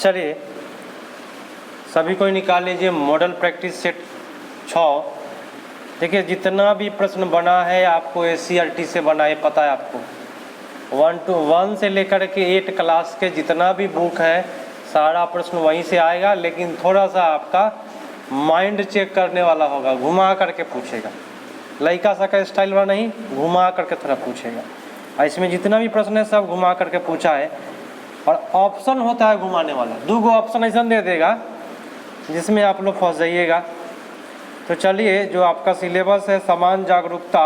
चलिए सभी कोई निकाल लीजिए मॉडल प्रैक्टिस सेट 6। देखिए जितना भी प्रश्न बना है आपको SCERT से बना है, पता है आपको 1 से लेकर के 8 क्लास के जितना भी बुक है सारा प्रश्न वहीं से आएगा, लेकिन थोड़ा सा आपका माइंड चेक करने वाला होगा, घुमा करके पूछेगा, लड़का सा का स्टाइल वाला नहीं, घुमा करके थोड़ा पूछेगा। और इसमें जितना भी प्रश्न है सब घुमा करके पूछा है, और ऑप्शन होता है घुमाने वाला, 2 ऑप्शन ऐसा दे देगा जिसमें आप लोग फंस जाइएगा। तो चलिए जो आपका सिलेबस है समान जागरूकता,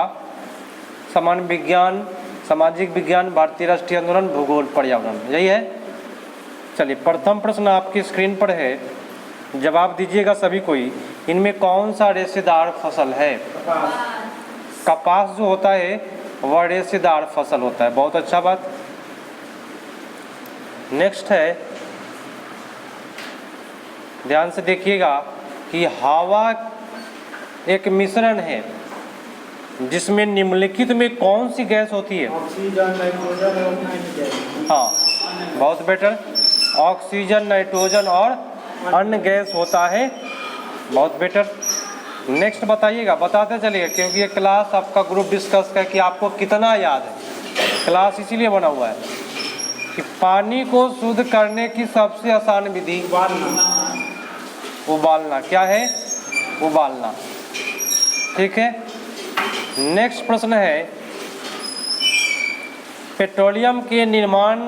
समान विज्ञान, सामाजिक विज्ञान, भारतीय राष्ट्रीय आंदोलन, भूगोल, पर्यावरण, यही है। चलिए प्रथम प्रश्न आपकी स्क्रीन पर है, जवाब दीजिएगा सभी कोई। इनमें कौन सा रेशेदार फसल है? कपास जो होता है वह रेशेदार फसल होता है, बहुत अच्छा बात। नेक्स्ट है, ध्यान से देखिएगा कि हवा एक मिश्रण है जिसमें निम्नलिखित में कौन सी गैस होती है? ऑक्सीजन, नाइट्रोजन और अन्य। हाँ बहुत बेटर, ऑक्सीजन, नाइट्रोजन और अन्य गैस होता है, बहुत बेटर। नेक्स्ट बताइएगा, बताते चलिए क्योंकि ये क्लास आपका ग्रुप डिस्कस का कि आपको कितना याद है। क्लास इसीलिए बना हुआ है कि पानी को शुद्ध करने की सबसे आसान विधि उबालना। क्या है? उबालना। ठीक है। नेक्स्ट प्रश्न है, पेट्रोलियम के निर्माण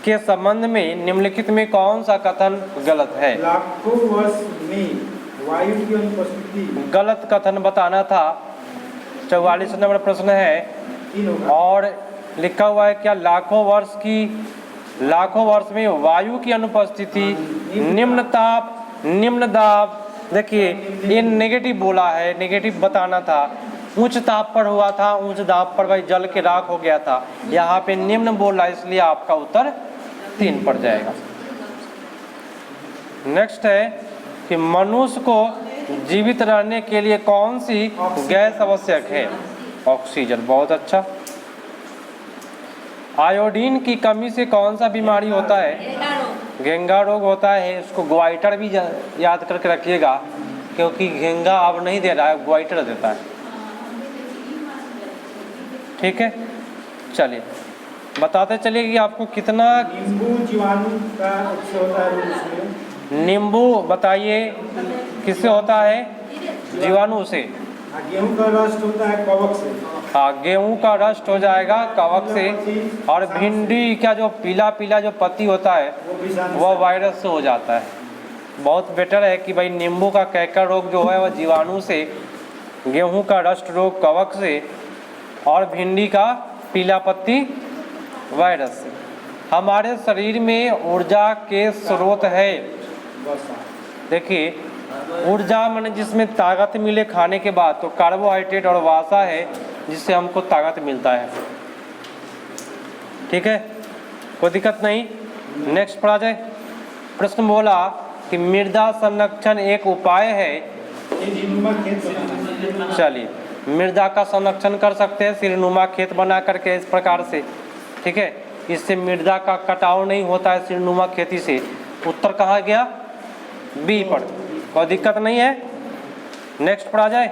के संबंध में निम्नलिखित में कौन सा कथन गलत है? लाखों वर्ष में वायु की अनुपस्थिति। गलत कथन बताना था। 44 नंबर प्रश्न है और लिखा हुआ है क्या? लाखों वर्ष में वायु की अनुपस्थिति, निम्न ताप, निम्न दाब। देखिए ये नेगेटिव बोला है, नेगेटिव बताना था। उच्च ताप पर हुआ था, उच्च दाब पर भाई जल के राख हो गया था, यहाँ पे निम्न बोला इसलिए आपका उत्तर 3 पड़ जाएगा। नेक्स्ट है कि मनुष्य को जीवित रहने के लिए कौन सी गैस आवश्यक है? ऑक्सीजन, बहुत अच्छा। आयोडीन की कमी से कौन सा बीमारी होता है? घेंघा रोग होता है। इसको ग्वाइटर भी याद करके रखिएगा क्योंकि घेंघा अब नहीं दे रहा है, ग्वाइटर देता है। ठीक है, चलिए बताते चलिए कि आपको कितना। नींबू जीवाणु का उससे होता है। नींबू बताइए किससे होता है? जीवाणु से। गेहूं का रस्ट होता है कवक से। हाँ गेहूं का रस्ट हो जाएगा कवक से, और भिंडी का जो पीला पीला जो पत्ती होता है वह वायरस से हो जाता है। बहुत बेटर है कि भाई नींबू का कैंकर रोग जो है वह जीवाणु से, गेहूं का रस्ट रोग कवक से, और भिंडी का पीला पत्ती वायरस से। हमारे शरीर में ऊर्जा के स्रोत है। देखिए ऊर्जा माने जिसमें ताकत मिले खाने के बाद, तो कार्बोहाइड्रेट और वसा है जिससे हमको ताकत मिलता है। ठीक है, कोई दिक्कत नहीं। नेक्स्ट पढ़ा जाए। प्रश्न बोला कि मृदा संरक्षण एक उपाय है। चलिए मृदा का संरक्षण कर सकते हैं सिरनुमा खेत बना करके इस प्रकार से। ठीक है, इससे मृदा का कटाव नहीं होता है सिरनुमा खेती से। उत्तर कहाँ गया? बी पर, कोई दिक्कत नहीं है। नेक्स्ट पढ़ा जाए।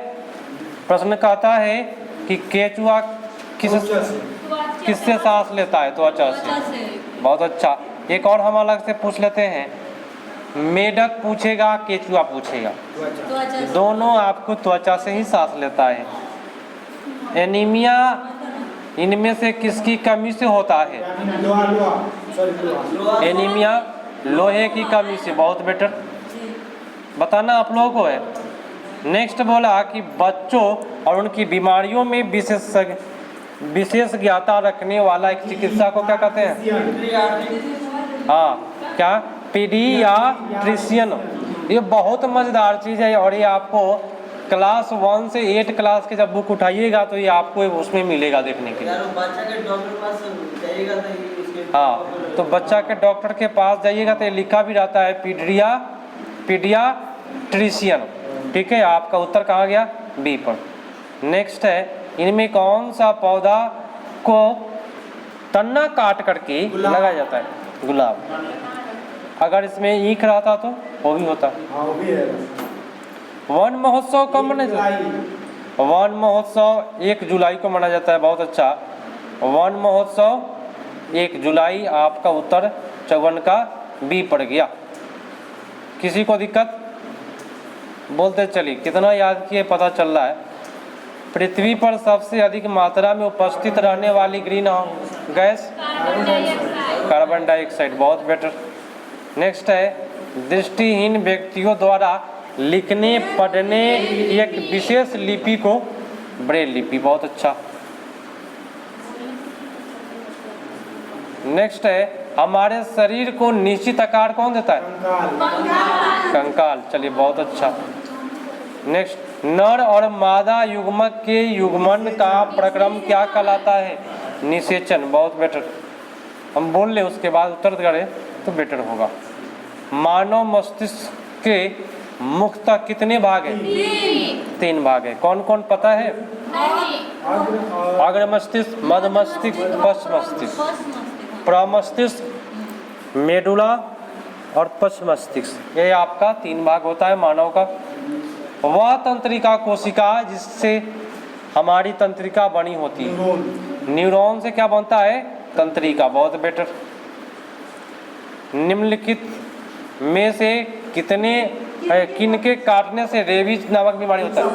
प्रश्न कहता है कि केचुआ किससे सांस लेता है? त्वचा से। बहुत अच्छा। एक और हम अलग से पूछ लेते हैं, मेढक पूछेगा केचुआ पूछेगा, दोनों आपको त्वचा से ही सांस लेता है। एनीमिया इनमें से किसकी कमी से होता है? एनीमिया लोहे की कमी से। बहुत बेटर, बताना आप लोगों को है। नेक्स्ट बोला कि बच्चों और उनकी बीमारियों में विशेष ज्ञाता रखने वाला एक चिकित्सा को क्या कहते हैं? हाँ क्या? पीडियाट्रिशियन। ये बहुत मज़ेदार चीज़ है और ये आपको क्लास 1 से 8 क्लास के जब बुक उठाइएगा तो ये आपको उसमें मिलेगा देखने के लिए। हाँ तो बच्चा के डॉक्टर के पास जाइएगा तो ये लिखा भी रहता है पीडियाट्रिशियन। ठीक है, आपका उत्तर कहाँ गया? बी पर। नेक्स्ट है, इनमें कौन सा पौधा को तना काट करके लगाया जाता है? गुलाब। अगर इसमें ईख रहता तो वो भी होता। हाँ वो भी है। वन महोत्सव कब मनाया जाता है? वन महोत्सव 1 जुलाई को मनाया जाता है। बहुत अच्छा। वन महोत्सव 1 जुलाई, आपका उत्तर 54 का बी पड़ गया। किसी को दिक्कत? बोलते चलिए, कितना याद किए पता चल रहा है। पृथ्वी पर सबसे अधिक मात्रा में उपस्थित रहने वाली ग्रीन गैस कार्बन डाइऑक्साइड। बहुत बेटर। नेक्स्ट है, दृष्टिहीन व्यक्तियों द्वारा लिखने पढ़ने एक विशेष लिपि को ब्रेल लिपि। बहुत अच्छा। नेक्स्ट है, हमारे शरीर को निश्चित आकार कौन देता है? कंकाल। चलिए बहुत अच्छा। नेक्स्ट, नर और मादा युग्मक के युग्मन का प्रक्रम क्या कहलाता है? निषेचन। बहुत बेटर। हम बोल ले उसके बाद उत्तर करें तो बेटर होगा। मानव मस्तिष्क के मुख्यतः कितने भाग हैं? 3 भाग है। कौन कौन पता है? अग्र मस्तिष्क, मध्य मस्तिष्क, पश्च मस्तिष्क। प्रमस्तिष्क, मेडुला और पश्च मस्तिष्क। ये आपका 3 भाग होता है मानव का। वह तंत्रिका कोशिका जिससे हमारी तंत्रिका बनी होती है। न्यूरॉन से क्या बनता है? तंत्रिका। बहुत बेटर। निम्नलिखित में से किनके काटने से रेबीज नामक बीमारी होता है?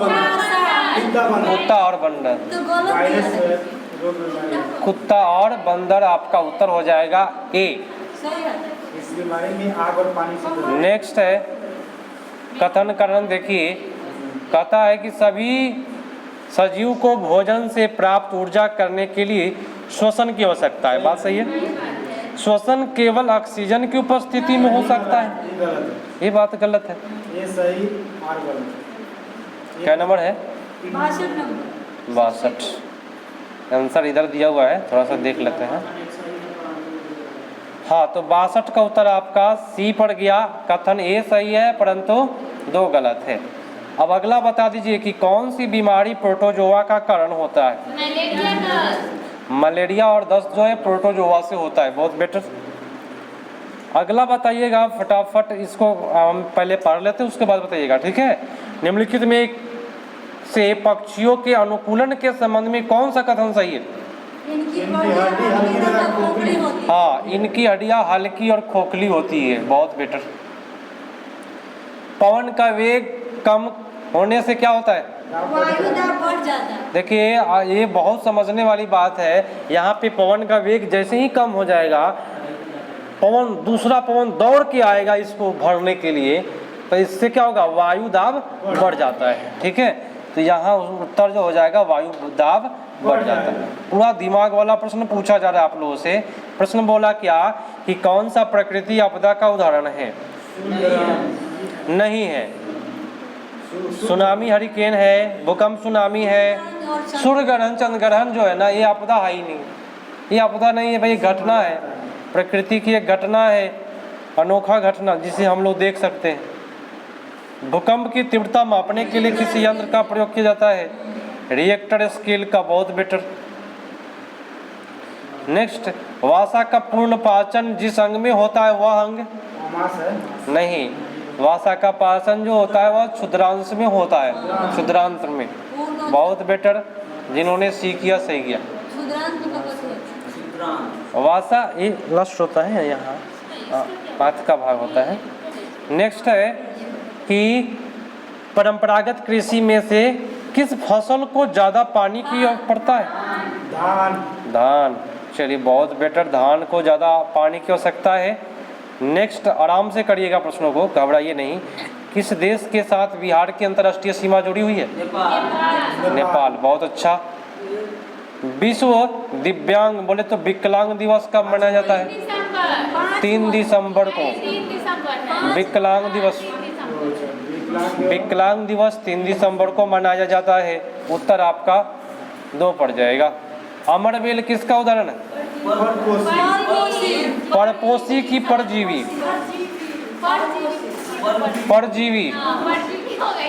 कुत्ता और बंदर। कुत्ता और बंदर आपका उत्तर हो जाएगा ए। इस बीमारी में आग और पानी से। नेक्स्ट है कथन करण। देखिए, कहता है कि सभी सजीव को भोजन से प्राप्त ऊर्जा करने के लिए श्वसन की आवश्यकता है। बात सही है। श्वसन केवल ऑक्सीजन की उपस्थिति में हो सकता है। ये बात गलत है। ये सही और गलत। क्या नंबर है? 62। आंसर इधर दिया हुआ है, थोड़ा सा देख लेते हैं। हाँ, तो 62 का उत्तर आपका सी पड़ गया। कथन ए सही है परंतु 2 गलत है। अब अगला बता दीजिए कि कौन सी बीमारी प्रोटोजोआ का कारण होता है? मलेरिया और दस्त जो है प्रोटोजोआ से होता है। बहुत बेटर। अगला बताइएगा फटाफट, इसको हम पहले पढ़ लेते हैं उसके बाद बताइएगा, ठीक है। निम्नलिखित में से पक्षियों के अनुकूलन के संबंध में कौन सा कथन सही है? हाँ, इनकी हड्डियां हल्की और खोखली होती है। बहुत बेटर। पवन का वेग कम होने से क्या होता है? वायुदाब बढ़ जाता है। देखिए, ये बहुत समझने वाली बात है। यहाँ पे पवन का वेग जैसे ही कम हो जाएगा, दूसरा पवन दौड़ के आएगा इसको भरने के लिए, तो इससे क्या होगा? वायु दाब बढ़ जाता है। ठीक है, तो यहाँ उत्तर जो हो जाएगा वायु दाब बढ़ जाता है। पूरा दिमाग वाला प्रश्न पूछा जा रहा है आप लोगों से। प्रश्न बोला क्या कि कौन सा प्रकृति आपदा का उदाहरण है? नहीं है। सुनामी हरिकेन है, भूकंप सुनामी है, सूर्य ग्रहण चंद्र ग्रहण जो है ना, ये आपदा है ही नहीं। ये आपदा नहीं है भाई, घटना है, प्रकृति की एक घटना है, अनोखा घटना जिसे हम लोग देख सकते हैं। भूकंप की तीव्रता मापने के लिए किसी यंत्र का प्रयोग किया जाता है? रिएक्टर स्केल का। बहुत बेटर। नेक्स्ट, वसा का पूर्ण पाचन जिस अंग में होता है वह अंग? नहीं, वसा का पाचन जो होता है वह क्षुद्रांश में होता है, क्षुद्रांत्र में। बहुत बेटर। जिन्होंने सी किया सही किया। वसा ये लस्ट होता है, यहाँ पात का भाग होता है। नेक्स्ट है कि परंपरागत कृषि में से किस फसल को ज़्यादा पानी की पड़ता है? धान। चलिए बहुत बेटर, धान को ज़्यादा पानी की आवश्यकता है। नेक्स्ट, आराम से करिएगा प्रश्नों को, घबराइए नहीं। किस देश के साथ बिहार की अंतर्राष्ट्रीय सीमा जुड़ी हुई है? नेपाल। बहुत अच्छा। विश्व दिव्यांग बोले तो विकलांग दिवस कब मनाया जाता है? 3 दिसंबर को। विकलांग दिवस 3 दिसंबर को मनाया जाता है। उत्तर आपका 2 पड़ जाएगा। अमरबेल किसका उदाहरण है? परपोषी की परजीवी। परजीवी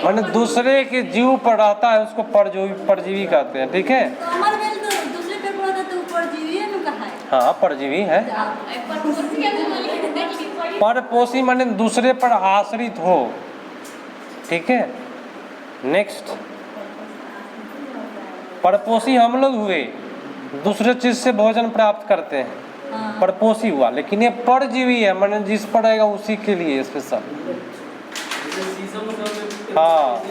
माने दूसरे के जीव पर रहता है, उसको परजीवी कहते हैं। ठीक है, हाँ परजीवी है। परपोषी माने दूसरे पर आश्रित हो, ठीक है। नेक्स्ट, परपोषी हम लोग हुए, दूसरे चीज से भोजन प्राप्त करते हैं, हाँ। परपोषी हुआ। लेकिन ये परजीवी है, माने जिस पर रहेगा उसी के लिए स्पेशल। हाँ,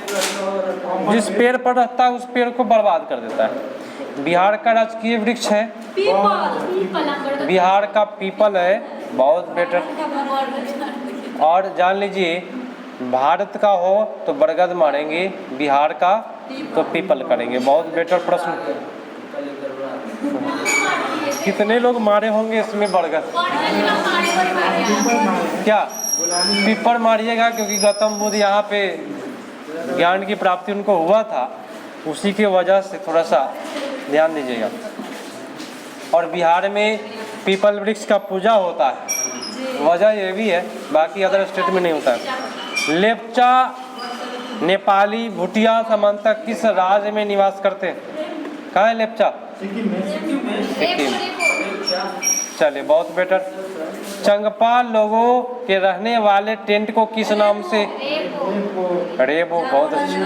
जिस पेड़ पर रहता है उस पेड़ को बर्बाद कर देता है। बिहार का राजकीय वृक्ष है, पीपल बिहार का पीपल है, बहुत बेटर। और जान लीजिए, भारत का हो तो बरगद मारेंगे, बिहार का तो पीपल करेंगे। बहुत बेटर प्रश्न। कितने लोग मारे होंगे इसमें बरगद? क्या पीपल मारिएगा? क्योंकि गौतम बुद्ध यहाँ पे ज्ञान की प्राप्ति उनको हुआ था, उसी के वजह से थोड़ा सा ध्यान दीजिएगा। और बिहार में पीपल वृक्ष का पूजा होता है, वजह ये भी है, बाकी अदर स्टेट में नहीं होता है। लेप्चा, नेपाली, भूटिया सामान्यतः किस राज्य में निवास करते हैं? कहाँ है लेप्चा? सिक्किम। चलिए, बहुत बेटर। चंगपा लोगों के रहने वाले टेंट को किस नाम से? रेबो। बहुत अच्छा।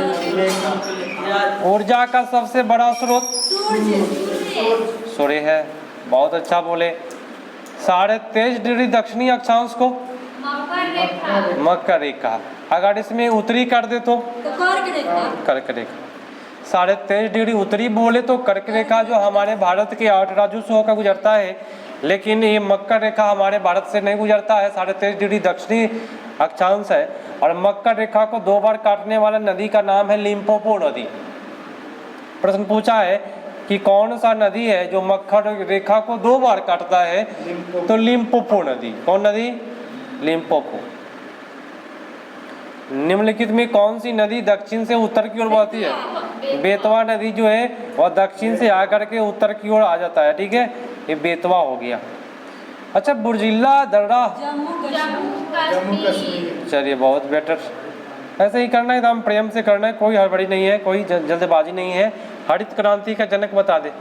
ऊर्जा का सबसे बड़ा स्रोत? सूर्य है। बहुत अच्छा बोले। 23.5 डिग्री दक्षिणी अक्षांश को? मकर रेखा। अगर इसमें उत्तरी कर दे तो? कर्क रेखा। 23.5 डिग्री उत्तरी बोले तो कर्क रेखा जो हमारे भारत के 8 राज्यों से होकर गुजरता है, लेकिन ये मकर रेखा हमारे भारत से नहीं गुजरता है। 23.5 डिग्री दक्षिणी अक्षांश है। और मकर रेखा को 2 बार काटने वाला नदी का नाम है लिम्पोपो नदी। प्रश्न पूछा है कि कौन सा नदी है जो मकर रेखा को 2 बार काटता है? तो लिम्पोपो नदी। कौन नदी? लिम्पोपो। निम्नलिखित में कौन सी नदी दक्षिण से उत्तर की ओर बहती है? बेतवा नदी जो है वह दक्षिण से आकर के उत्तर की ओर आ जाता है, ठीक है। ये बेतवा हो गया। अच्छा, बुर्जिल्ला दर्रा? चलिए, बहुत बेटर। ऐसे ही करना है, एकदम प्रेम से करना है, कोई हड़बड़ी नहीं है, कोई जल्दबाजी नहीं है। हरित क्रांति का जनक बता दे।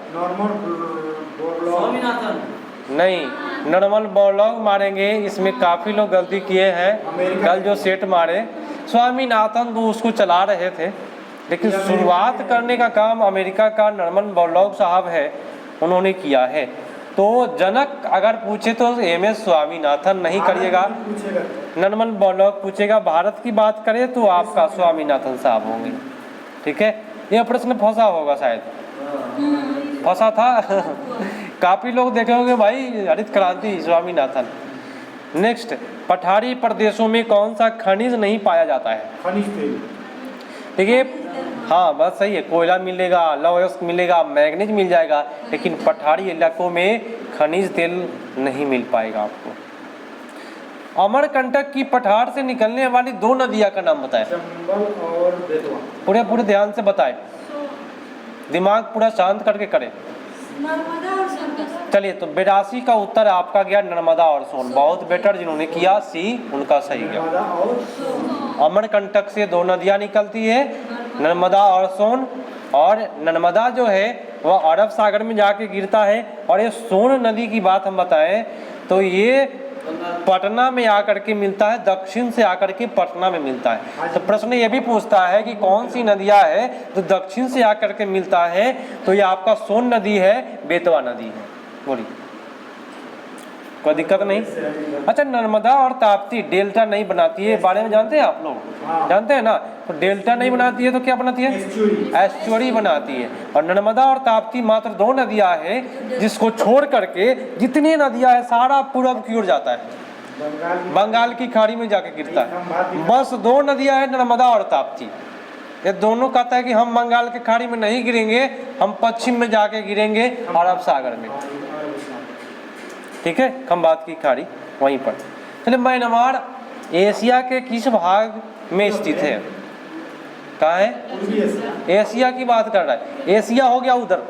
नहीं, नॉर्मल बोरलॉग मारेंगे। इसमें काफी लोग गलती किए हैं। कल जो सेट मारे स्वामीनाथन, तो उसको चला रहे थे, लेकिन शुरुआत करने का काम अमेरिका का नॉर्मन बोरलॉग साहब है, उन्होंने किया है। तो जनक अगर पूछे तो MS स्वामीनाथन नहीं करिएगा, नॉर्मन बोरलॉग पूछेगा। भारत की बात करें तो आपका स्वामीनाथन साहब होंगे, ठीक है। यह प्रश्न फंसा होगा, शायद फंसा था। काफी लोग देखे होंगे भाई, हरित क्रांति स्वामीनाथन। नेक्स्ट, पठारी प्रदेशों में कौन सा खनिज नहीं पाया जाता है? खनिज तेल। देखिए, हाँ बात सही है, कोयला मिलेगा, लौह अयस्क मिलेगा, मैग्नीज मिल जाएगा, लेकिन पठारी इलाकों में खनिज तेल नहीं मिल पाएगा आपको। अमरकंटक की पठार से निकलने वाली 2 नदियां का नाम बताएं। चंबल और बेतवा। पूरे ध्यान से बताएं, दिमाग पूरा शांत करके करें। चलिए, तो 82 का उत्तर आपका गया नर्मदा और सोन। बहुत बेटर, जिन्होंने किया सी उनका सही गया। अमरकंटक से 2 नदियां निकलती है, नर्मदा और सोन। और नर्मदा जो है वह अरब सागर में जाके गिरता है। और ये सोन नदी की बात हम बताएं तो ये पटना में आकर के मिलता है, दक्षिण से आकर के पटना में मिलता है। तो प्रश्न ये भी पूछता है कि कौन सी नदियां है तो दक्षिण से आकर के मिलता है, तो ये आपका सोन नदी है, बेतवा नदी है। बोलिए, कोई दिक्कत नहीं। अच्छा, नर्मदा और ताप्ती डेल्टा नहीं बनाती है, बारे में जानते हैं आप लोग? जानते हैं ना। तो डेल्टा नहीं बनाती है तो क्या बनाती है? एस्चुअरी बनाती है। और नर्मदा और ताप्ती मात्र 2 नदियां हैं जिसको छोड़ करके जितनी नदियां हैं सारा पूरब की ओर जाता है, बंगाल की खाड़ी में जाके गिरता है। बस 2 नदियां हैं, नर्मदा और ताप्ती। ये दोनों कहता है कि हम बंगाल की खाड़ी में नहीं गिरेंगे, हम पश्चिम में जाके गिरेंगे अरब सागर में, ठीक है, खंबात की खाड़ी वहीं पर। चलिए, म्यांमार एशिया के किस भाग में स्थित है? कहाँ है? एशिया की बात कर रहा है। एशिया हो गया उधर,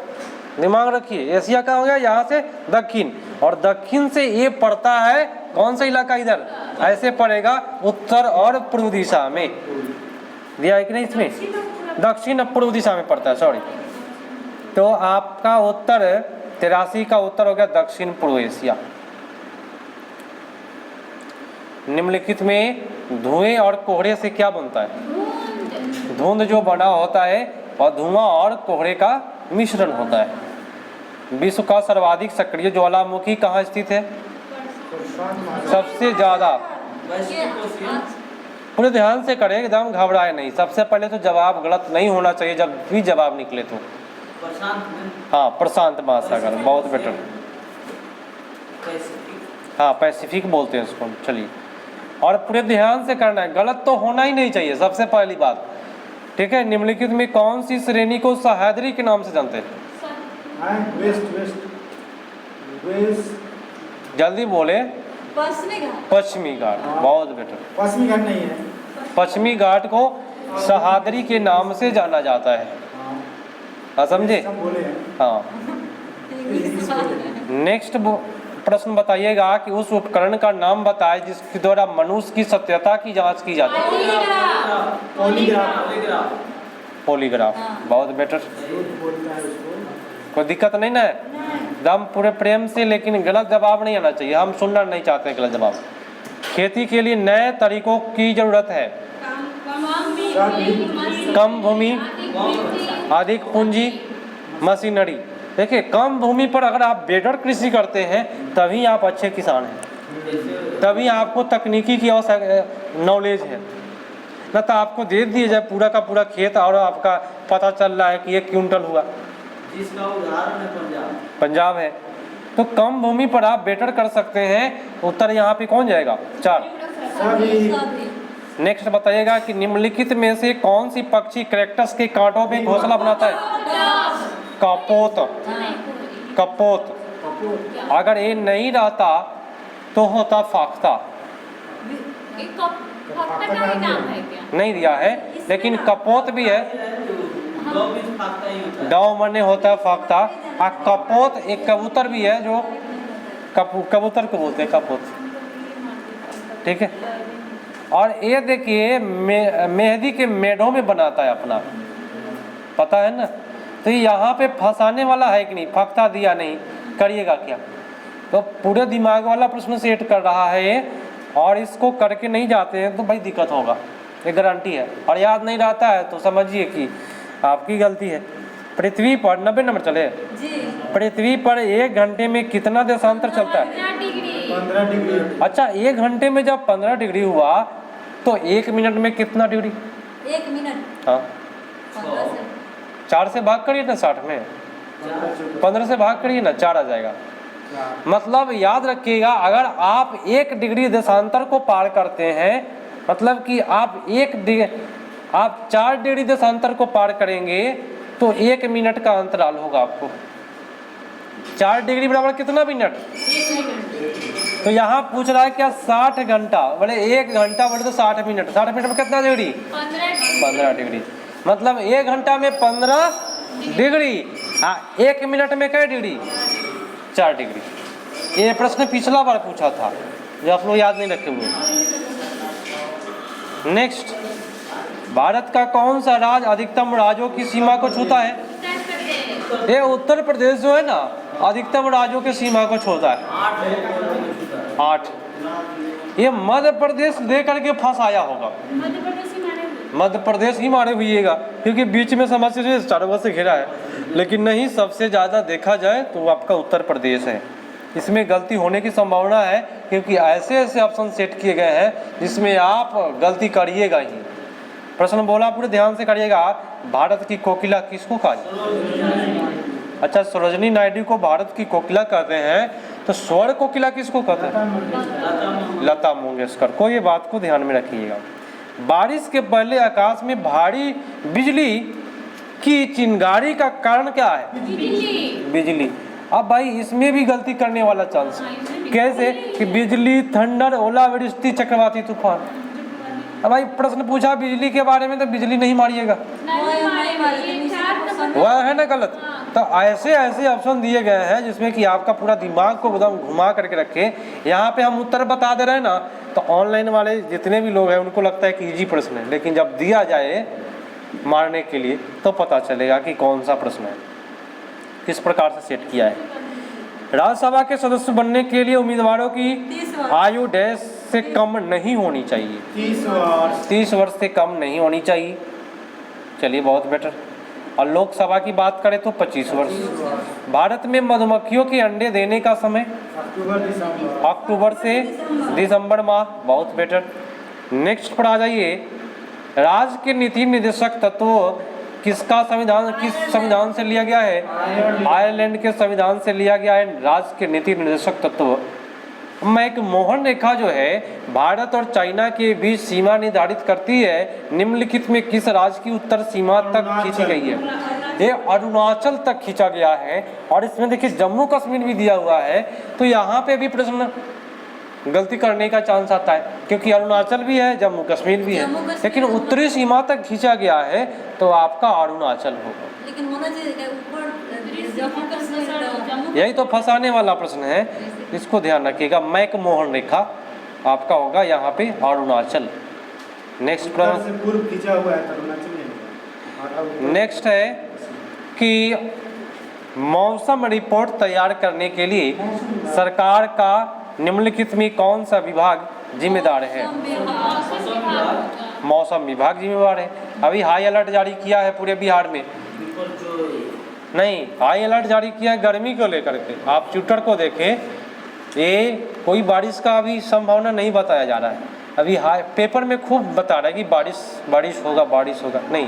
दिमाग रखिए। एशिया कहाँ हो गया? यहाँ से दक्षिण, और दक्षिण से ये पड़ता है कौन सा इलाका? इधर ऐसे पड़ेगा उत्तर और पूर्व दिशा में। दिया है कि नहीं? इसमें दक्षिण और पूर्व दिशा में पड़ता है, सॉरी। तो आपका उत्तर 83 का उत्तर हो गया दक्षिण पूर्व एशिया। निम्नलिखित में धुएं और कोहरे से क्या बनता है? धुंध धुंध जो बना होता है और धुआं और कोहरे का मिश्रण होता है। विश्व का सर्वाधिक सक्रिय ज्वालामुखी कहाँ स्थित है? सबसे ज़्यादा, पूरे ध्यान से करें, एकदम घबराए नहीं। सबसे पहले तो जवाब गलत नहीं होना चाहिए जब भी जवाब निकले तो। हाँ, प्रशांत महासागर, बहुत बेटर। हाँ, पैसिफिक बोलते हैं उसको। चलिए, और पूरे ध्यान से करना है, गलत तो होना ही नहीं चाहिए, सबसे पहली बात। ठीक है, निम्नलिखित में कौन सी श्रेणी को सह्याद्री के नाम से जानते हैं? जल्दी बोले। पश्चिमी घाट, बहुत बेटर। पश्चिमी घाट नहीं है। पश्चिमी घाट को सह्याद्री के नाम से जाना जाता है। हाँ, समझे? सब बोले हैं। हाँ। नेक्स्ट प्रश्न बताइएगा कि उस उपकरण का नाम बताए जिसके द्वारा मनुष्य की सत्यता की जांच की जाती है। पॉलीग्राफ, बहुत बेटर। बोलता है उसको। कोई दिक्कत नहीं ना है? एकदम पूरे प्रेम से, लेकिन गलत जवाब नहीं आना चाहिए, हम सुनना नहीं चाहते गलत जवाब। खेती के लिए नए तरीकों की जरूरत है। कम भूमि, अधिक पूंजी, मशीनरी। देखिए, कम भूमि पर अगर आप बेटर कृषि करते हैं तभी आप अच्छे किसान हैं, तभी आपको तकनीकी की नॉलेज है। न तो आपको दे दिए जाए पूरा का पूरा खेत और आपका पता चल रहा है कि 1 क्विंटल हुआ। जिसका उदाहरण है पंजाब है। तो कम भूमि पर आप बेटर कर सकते हैं। उत्तर यहाँ पे कौन जाएगा? 4। नेक्स्ट बताइएगा कि निम्नलिखित में से कौन सी पक्षी कैक्टस के कांटों पे घोंसला बनाता है? कपोत। कपोत। अगर ये नहीं रहता तो होता फाख्ता। नहीं दिया है, लेकिन कपोत भी है। डव मने होता है फाख्ता, और कपोत एक कबूतर भी है जो कबूतर को बोलते हैं कपोत। ठीक है, और ये देखिए मेहंदी के मेढ़ों में बनाता है अपना, पता है ना? तो यहाँ पे फंसाने वाला है कि नहीं? फाख्ता दिया नहीं, करिएगा क्या? तो पूरे दिमाग वाला प्रश्न सेट कर रहा है ये, और इसको करके नहीं जाते हैं तो भाई दिक्कत होगा, ये गारंटी है। और याद नहीं रहता है तो समझिए कि आपकी गलती है। पृथ्वी पर 90 नंबर चले जी। पृथ्वी पर 1 घंटे में कितना देशांतर चलता है? 15 डिग्री। अच्छा, 1 घंटे में जब 15 डिग्री हुआ तो 1 मिनट में कितना डिग्री? 1 मिनट। हाँ, 4 से भाग करिए ना, 60 में 15 से भाग करिए ना, 4 आ जाएगा। मतलब याद रखिएगा, अगर आप 1 डिग्री देशांतर को पार करते हैं, मतलब कि आप 4 डिग्री देशांतर को पार करेंगे तो 1 मिनट का अंतराल होगा आपको। 4 डिग्री बराबर कितना मिनट? तो यहाँ पूछ रहा है क्या 60 घंटा, बोले 1 घंटा बोले तो 60 मिनट। 60 मिनट में कितना डिग्री? 15 डिग्री। मतलब 1 घंटा में 15 डिग्री। हाँ, 1 मिनट में क्या डिग्री? 4 डिग्री। ये प्रश्न पिछला बार पूछा था, जो आप लोग याद नहीं रखे हुए। नेक्स्ट, भारत का कौन सा राज्य अधिकतम राज्यों की सीमा को छूता है? ये उत्तर प्रदेश जो है ना, अधिकतम राज्यों की सीमा को छूता है। 8। ये मध्य प्रदेश दे करके फंसाया होगा। मध्य प्रदेश ही मारे हुईएगा, क्योंकि बीच में समझ से चारों से घिरा है। लेकिन नहीं, सबसे ज़्यादा देखा जाए तो आपका उत्तर प्रदेश है। इसमें गलती होने की संभावना है, क्योंकि ऐसे ऐसे ऑप्शन सेट किए गए हैं जिसमें आप गलती करिएगा ही। प्रश्न बोला, पूरे ध्यान से करिएगा। भारत की कोकिला किसको कहा जाए? अच्छा, सरोजिनी नायडू को भारत की कोकिला कहते हैं, तो स्वर कोकिला किसको कहते हैं? लता मंगेशकर को। ये बात को ध्यान में रखिएगा। बारिश के पहले आकाश में भारी बिजली की चिंगारी का कारण क्या है? बिजली। अब भाई इसमें भी गलती करने वाला चांस। कैसे? कि बिजली, थंडर, ओलावृष्टि, चक्रवाती तूफान। अब भाई प्रश्न पूछा बिजली के बारे में तो बिजली नहीं मारिएगा, वह है ना गलत। तो ऐसे ऐसे ऑप्शन दिए गए हैं जिसमें कि आपका पूरा दिमाग को एकदम घुमा करके रखे। यहाँ पे हम उत्तर बता दे रहे हैं ना, तो ऑनलाइन वाले जितने भी लोग हैं उनको लगता है कि इजी प्रश्न है, लेकिन जब दिया जाए मारने के लिए तो पता चलेगा कि कौन सा प्रश्न है, किस प्रकार से सेट किया है। राज्यसभा के सदस्य बनने के लिए उम्मीदवारों की आयु डैश से कम नहीं होनी चाहिए। 30 वर्ष 30 वर्ष से कम नहीं होनी चाहिए। चलिए बहुत बेटर। और लोकसभा की बात करें तो 25 वर्ष। भारत में मधुमक्खियों के अंडे देने का समय अक्टूबर दिसंबर अक्टूबर से दिसंबर माह। बहुत बेटर। नेक्स्ट पर आ जाइए। राज्य के नीति निर्देशक तत्व किस संविधान से लिया गया है? आयरलैंड के संविधान से लिया गया है राज्य के नीति निर्देशक तत्व। मैं एक मोहन रेखा जो है भारत और चाइना के बीच सीमा निर्धारित करती है, निम्नलिखित में किस राज्य की उत्तर सीमा तक खींची गई है? ये अरुणाचल तक खींचा गया है। और इसमें देखिए जम्मू कश्मीर भी दिया हुआ है, तो यहाँ पे भी प्रश्न गलती करने का चांस आता है, क्योंकि अरुणाचल भी है, जम्मू कश्मीर भी है, लेकिन उत्तरी सीमा तक खींचा गया है तो आपका अरुणाचल होगा। लेकिन होना चाहिए ऊपर जम्मू कश्मीर। यही तो फंसाने वाला प्रश्न है, इसको ध्यान रखिएगा। मैक मोहन रेखा आपका होगा यहाँ पे अरुणाचल। नेक्स्ट उत्तर प्रश्न, से पूर्व खींचा हुआ है तो अरुणाचल नहीं होगा। नेक्स्ट है कि मौसम रिपोर्ट तैयार करने के लिए सरकार का निम्नलिखित में कौन सा विभाग जिम्मेदार है? मौसम विभाग जिम्मेदार है। अभी हाई अलर्ट जारी किया है पूरे बिहार में। नहीं, हाई अलर्ट जारी किया है गर्मी को लेकर के। आप ट्विटर को देखें, ये कोई बारिश का अभी संभावना नहीं बताया जा रहा है। अभी पेपर में खूब बता रहा है कि बारिश होगा। नहीं,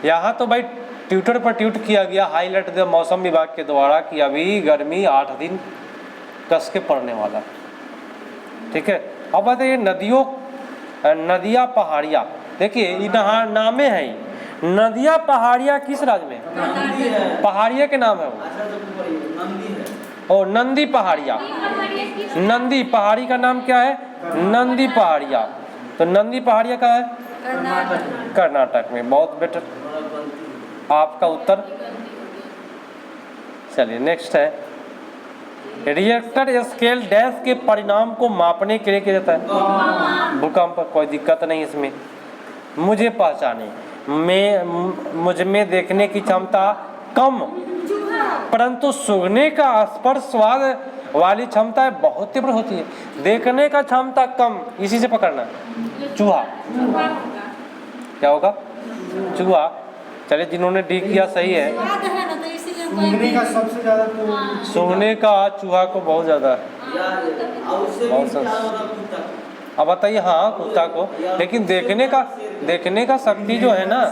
यहाँ तो भाई ट्विटर पर ट्वीट किया गया हाई अलर्ट मौसम विभाग के द्वारा कि अभी गर्मी 8 दिन कस के पड़ने वाला। ठीक है। अब बताइए नदियाँ पहाड़ियाँ, देखिए यहाँ नामे हैं। नदियाँ पहाड़ियाँ किस राज्य में? पहाड़िया के नाम है वो। नंदी पहाड़िया। नंदी पहाड़ी का नाम क्या है? नंदी पहाड़िया। तो नंदी पहाड़िया कहाँ है? कर्नाटक में। बहुत बेटर, आपका उत्तर। चलिए नेक्स्ट है, रिएक्टर स्केल डैश के परिणाम को मापने के लिए किया जाता है? भूकंप। कोई दिक्कत नहीं इसमें। मुझे पहचाने, मुझ में देखने की क्षमता कम, परंतु सूंघने का स्पर्श स्वाद वाली क्षमता बहुत तीव्र होती है। देखने का क्षमता कम, इसी से पकड़ना। चूहा। क्या होगा? चूहा। चलिए जिन्होंने डी किया सही है। सूंघने का सबसे ज्यादा तो सूंघने का चूहा को बहुत ज्यादा है। अब बताइए। हाँ, कुत्ता को। लेकिन देखने का शक्ति जो है ना,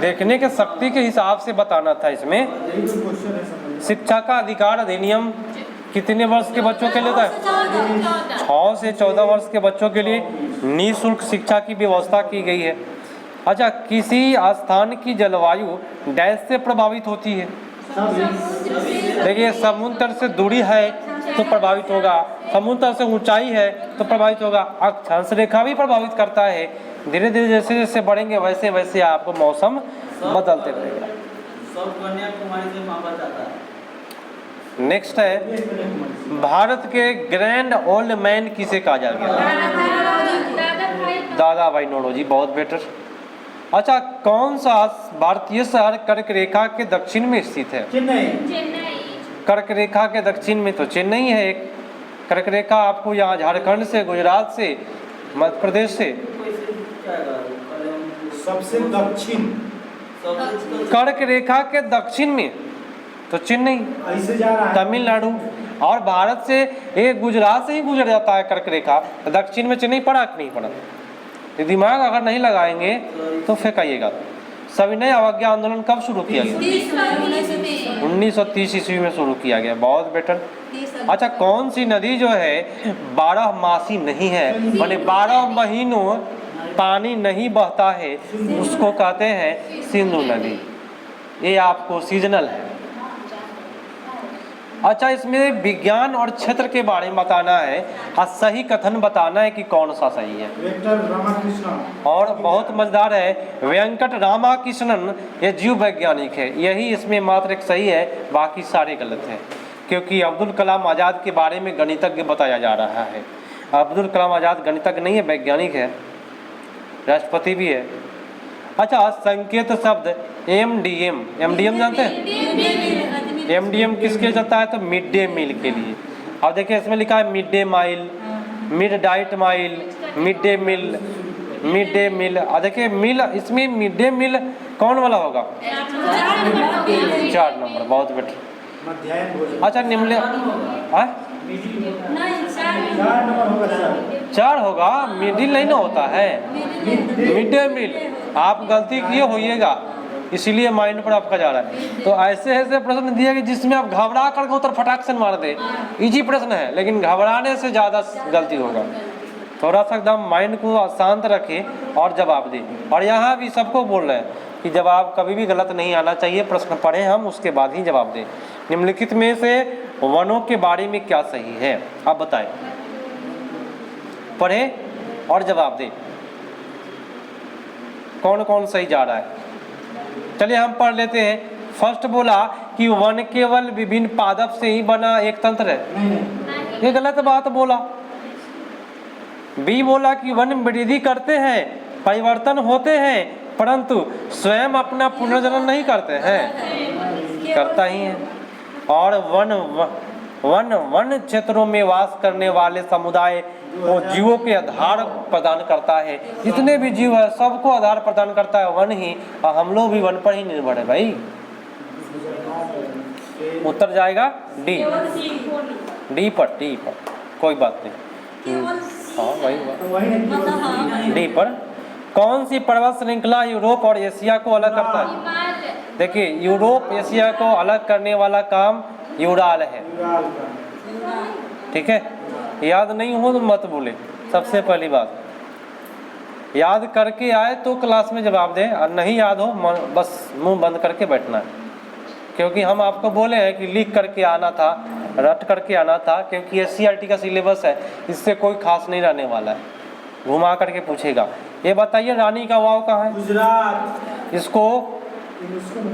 देखने के शक्ति के हिसाब से बताना था इसमें। शिक्षा का अधिकार अधिनियम कितने वर्ष के बच्चों के लिए था? 6 से 14 वर्ष के बच्चों के लिए निःशुल्क शिक्षा की व्यवस्था की गई है। अच्छा, किसी स्थान की जलवायु डैश से प्रभावित होती है? देखिए, समुद्र से दूरी है तो प्रभावित होगा, समुद्र से ऊंचाई है तो प्रभावित होगा, अक्षांश रेखा भी प्रभावित करता है। धीरे धीरे जैसे जैसे बढ़ेंगे वैसे वैसे आपको मौसम बदलते रहेगा। नेक्स्ट है, भारत के ग्रैंड ओल्ड मैन किसे कहा जाएगा? दादा भाई नौरोजी। बहुत बेटर। अच्छा, कौन सा भारतीय शहर कर्क रेखा के दक्षिण में स्थित है? चेन्नई। कर्क रेखा के दक्षिण में तो चेन्नई है एक। कर्क रेखा आपको यहाँ झारखंड से, गुजरात से, मध्य प्रदेश से। सबसे दक्षिण कर्क रेखा के दक्षिण में तो चेन्नई, ऐसे जा रहा है। तमिलनाडु। और भारत से ये गुजरात से ही गुजर जाता है कर्क रेखा। दक्षिण में चेन्नई पड़ा कि नहीं पड़ा? ये दिमाग अगर नहीं लगाएंगे तो फेंकाइएगा। सविनय अवज्ञा आंदोलन कब शुरू किया गया? 1930 ईस्वी में शुरू किया गया। बहुत बेटर। अच्छा, कौन सी नदी जो है 12 मासी नहीं है, माने 12 महीनों पानी नहीं बहता है, उसको कहते हैं सिंधु नदी। ये आपको सीजनल है। अच्छा, इसमें विज्ञान और क्षेत्र के बारे में बताना है और सही कथन बताना है कि कौन सा सही है। वेंकट रामाकृष्णन। और बहुत मजेदार है, वेंकट रामाकृष्णन ये जीव वैज्ञानिक है। यही इसमें मात्र एक सही है, बाकी सारे गलत हैं, क्योंकि अब्दुल कलाम आज़ाद के बारे में गणितज्ञ बताया जा रहा है। अब्दुल कलाम आज़ाद गणितज्ञ नहीं है, वैज्ञानिक है, राष्ट्रपति भी है। अच्छा, संकेत शब्द MDM, MDM जानते हैं? MDM किसके चलता है? तो मिड डे मील के लिए। अब देखिए इसमें लिखा है mid day meal, mid diet mile, mid day meal, mid day meal. देखिए मिल, इसमें मिड डे मील कौन वाला होगा? 4 नंबर, बहुत बेटर। मध्याह्न भोजन। अच्छा निम्न नहीं 4 नंबर होगा सर। 4 होगा, मिडिल नहीं ना होता है, मिड डे मील। आप गलती किए होइएगा, इसीलिए माइंड पर आपका जा रहा है। तो ऐसे ऐसे प्रश्न दिए कि जिसमें आप घबरा कर उत्तर फटाक से मार दे। इजी प्रश्न है, लेकिन घबराने से ज़्यादा गलती होगा। थोड़ा सा एकदम माइंड को शांत रखें और जवाब दें। और यहाँ भी सबको बोल रहे हैं कि जवाब कभी भी गलत नहीं आना चाहिए, प्रश्न पढ़ें हम, उसके बाद ही जवाब दें। निम्नलिखित में से वनों के बारे में क्या सही है, आप बताएं। पढ़ें और जवाब दें, कौन कौन सही जा रहा है। चलिए हम पढ़ लेते हैं। फर्स्ट बोला कि वन केवल विभिन्न पादप से ही बना एक तंत्र है, ये गलत बात बोला। बी बोला कि वन वृद्धि करते हैं, परिवर्तन होते हैं, परंतु स्वयं अपना पुनर्जनन नहीं करते हैं, करता ही है। और वन क्षेत्रों में वास करने वाले समुदाय को जीवों के आधार प्रदान करता है। जितने भी जीव है सबको आधार प्रदान करता है वन ही, और हम लोग भी वन पर ही निर्भर है भाई। उत्तर जाएगा डी, डी पर, कोई बात नहीं। हाँ वही डी पर। कौन सी पर्वत श्रृंखला यूरोप और एशिया को अलग करता है? देखिए यूरोप एशिया को अलग करने वाला काम यूराल है, ठीक है। याद नहीं हो तो मत बोले, सबसे पहली बात। याद करके आए तो क्लास में जवाब दें, और नहीं याद हो बस मुंह बंद करके बैठना है। क्योंकि हम आपको बोले हैं कि लिख करके आना था, रट करके आना था, क्योंकि एससीईआरटी का सिलेबस है, इससे कोई खास नहीं रहने वाला है, घुमा करके पूछेगा। ये बताइए रानी का वाव कहाँ है? गुजरात। इसको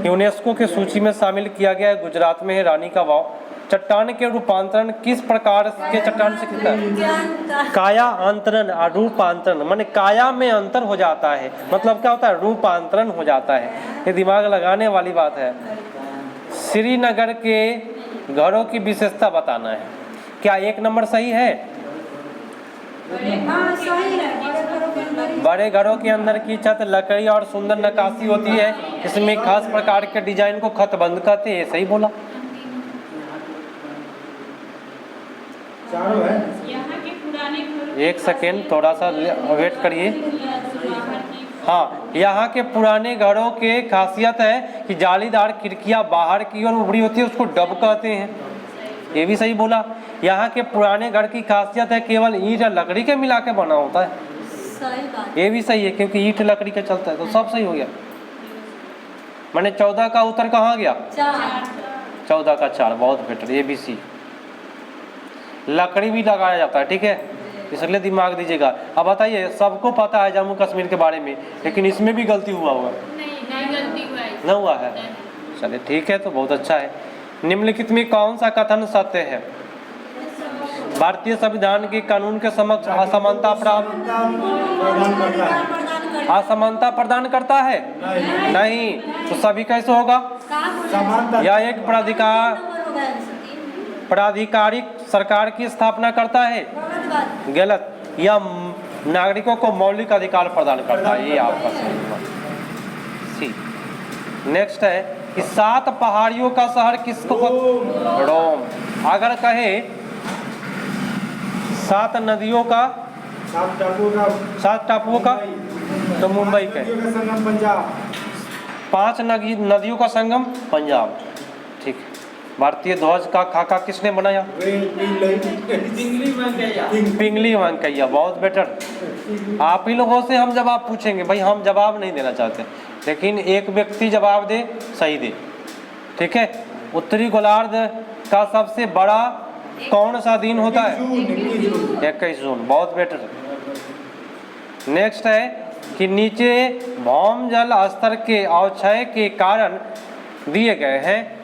यूनेस्को के सूची में शामिल किया गया है, गुजरात में है रानी का वाव। चट्टान के रूपांतरण किस प्रकार के चट्टान से किया है? काया अंतरण और रूपांतरण, माने काया में अंतर हो जाता है, मतलब क्या होता है? रूपांतरण हो जाता है। ये दिमाग लगाने वाली बात है। श्रीनगर के घरों की विशेषता बताना है। क्या 1 नंबर सही है? बड़े घरों के अंदर की छत लकड़ी और सुंदर नक्काशी होती है, इसमें खास प्रकार के डिजाइन को खतबंद कहते हैं, सही बोला। चारों है। यहाँ के पुराने घरों एक सेकेंड थोड़ा सा वेट करिए। हाँ, यहाँ के पुराने घरों के खासियत है कि जालीदार खिड़कियाँ बाहर की ओर उभरी होती है, उसको डब कहते हैं, ये भी सही बोला। यहाँ के पुराने घर की खासियत है केवल ईंट और लकड़ी के मिला के बना होता है, सही बात। ये भी सही है, क्योंकि ईंट लकड़ी का चलता है, तो सब सही हो गया। मैंने 14 का उत्तर कहाँ गया? 14 का 4, बहुत बेटर, ये भी सी। लकड़ी भी लगाया जाता है, ठीक है, इसलिए दिमाग दीजिएगा। अब बताइए, सबको पता है जम्मू कश्मीर के बारे में, लेकिन इसमें भी गलती हुआ होगा? नहीं गलती हुआ है। न हुआ है? चलिए ठीक है, तो बहुत अच्छा है। निम्नलिखित में कौन सा कथन सत्य है? भारतीय संविधान के कानून के समक्ष असमानता असमानता प्रदान करता है? नहीं, तो सभी कैसे होगा? यह एक प्राधिकारिक सरकार की स्थापना करता है? गलत। यह नागरिकों को मौलिक अधिकार प्रदान करता है, ये आपका सही। नेक्स्ट है कि 7 पहाड़ियों का शहर किसको? रोम। अगर कहे 7 नदियों का, 7 टापुओं का, तो मुंबई के। संगम पंजाब। 5 नदियों का संगम पंजाब, ठीक है। भारतीय ध्वज का खाका किसने बनाया? पिंगली वेंकैया, बहुत बेटर। आप ही लोगों से हम जवाब पूछेंगे भाई, हम जवाब नहीं देना चाहते, लेकिन एक व्यक्ति जवाब दे, सही दे, ठीक है। उत्तरी गोलार्ध का सबसे बड़ा कौन सा दिन होता है? 21 जून, बहुत बेटर। नेक्स्ट है कि नीचे भौम जल स्तर के अवक्षय के कारण दिए गए हैं,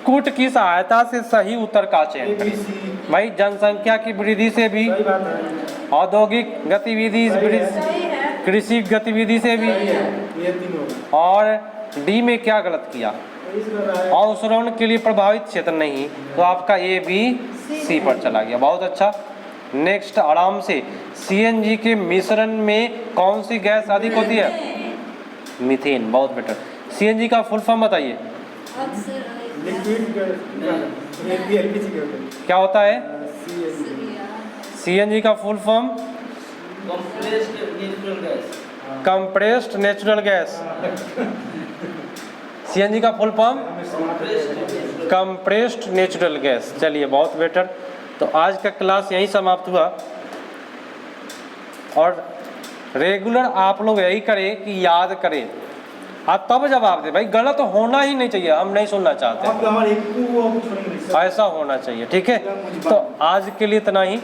कूट की सहायता से सही उत्तर का चयन करें। भाई जनसंख्या की वृद्धि से भी, औद्योगिक गतिविधि, कृषि गतिविधि से भी, और डी में क्या गलत किया? अवसरण के लिए प्रभावित क्षेत्र नहीं, तो आपका ए बी सी पर चला गया, बहुत अच्छा। नेक्स्ट आराम से, सीएनजी के मिश्रण में कौन सी गैस अधिक होती है? मीथेन। बहुत बेटर। सीएनजी का फुल फॉर्म बताइए, अक्सर लिक्विड एलपीजी के होते हैं। क्या होता है? CNG। सीएनजी का full form compressed natural gas. CNG का full form compressed natural gas. चलिए बहुत बेटर। तो आज का क्लास यहीं समाप्त हुआ, और रेगुलर आप लोग यही करें कि याद करें आप तब जवाब दें। भाई गलत होना ही नहीं चाहिए, हम नहीं सुनना चाहते, आप हमारे एक को छोड़ेंगे। ऐसा होना चाहिए। ठीक है, तो आज के लिए इतना ही।